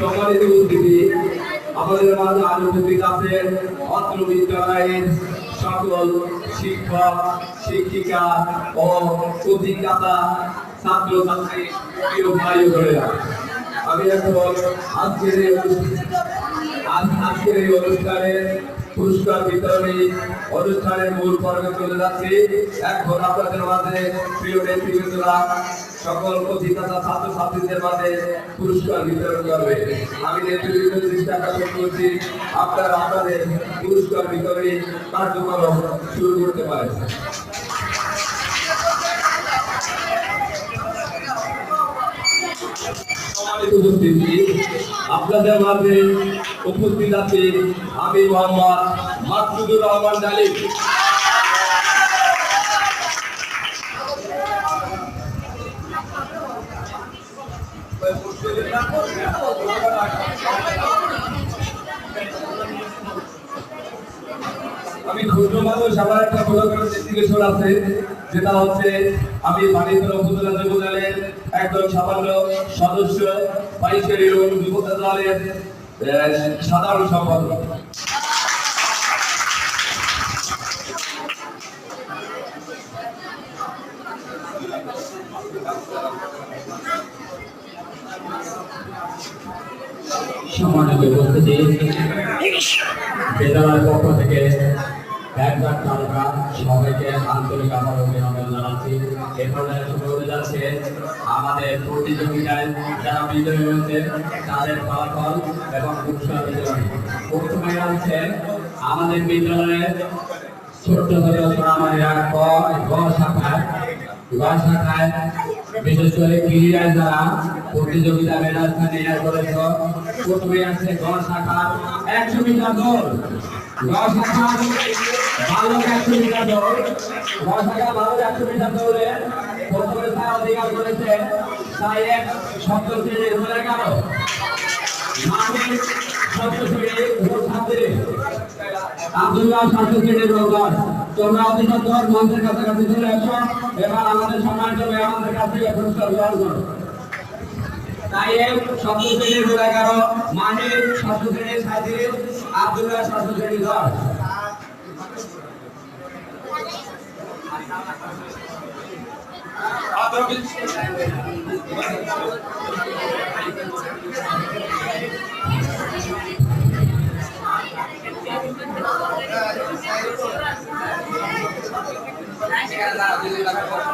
সম্মানিত উপস্থিতি, আমাদের মাঝে আরো উপস্থিত আছেন অত্র বিদ্যালয়ের সকল শিক্ষক শিক্ষিকা ও অভিজ্ঞতা ছাত্র ছাত্রী প্রিয় ভাই ও বোনেরা। আমি এখন আজকের এই অনুষ্ঠানের পুরস্কার বিতরণী অনুষ্ঠানের মূল পর্বে চলে যাচ্ছি। এখন আপনাদের মাঝে প্রিয় নেতৃবৃন্দরা সকল অভিজ্ঞতা ছাত্র ছাত্রীদের মাঝে পুরস্কার বিতরণ করবে। আমি নেতৃবৃন্দের দৃষ্টি আকর্ষণ করছি, আপনারা আপনাদের পুরস্কার বিতরণী কার্যক্রম শুরু করতে পারেন। আপনাদের মাঝে উপস্থিত আছে আমি মোহাম্মদ মাসুদুর রহমান ডালিম। আমি ক্ষুদ্র মানুষ, আমার একটা ছোটখাটো ডেস্টিনেশন আছে, যেটা হচ্ছে আমি বাণিজ্য উপজেলা যুব দলের একজন সামান্য সদস্য, 22 যুব দলের সাধারণ সম্পাদক। সম্মানিত উপস্থিতি, বিদ্যালয়ের পক্ষ থেকে ব্যাংকার তারকা সবাইকে আন্তরিক আমার অভিনন্দন জানাচ্ছি। এরপরে শুরু হতে যাচ্ছে আমাদের প্রতিযোগিতায় যারা বিজয়ী হয়েছে তাদের ফলাফল এবং পুরস্কার বিতরণী। প্রথমে আছে আমাদের বিদ্যালয়ের ছোট্ট সোনামারিয়া গ শাখায় বিশেষ করে ক্রীড়ায় যারা প্রতিযোগিতা মেডাল নিয়ে করেছ। প্রথমে আছে গ শাখা 100 মিটার দৌড়। গ শাখা বালক 100 মিটার দৌড়। গ শাখা বালক 100 মিটার দৌড়ে প্রথমে স্থান অধিকার করেছে তাই এক শব্দ শ্রেণী 11 মানিক শব্দ শ্রেণী ছাত্রী আব্দুল্লাহ শব্দ শ্রেণীর রোগন। তোমরা অতি সত্তর মঞ্চের কাছাকাছি চলে আসো এবার আমাদের সম্মানিত মেহমানদের কাছ থেকে পুরস্কার গ্রহণ করো। তাই শব্দ শ্রেণীর 11 মানিক শব্দ শ্রেণীর ছাত্রী আব্দুল্লাহ শব্দ শ্রেণীর দল। Gracias.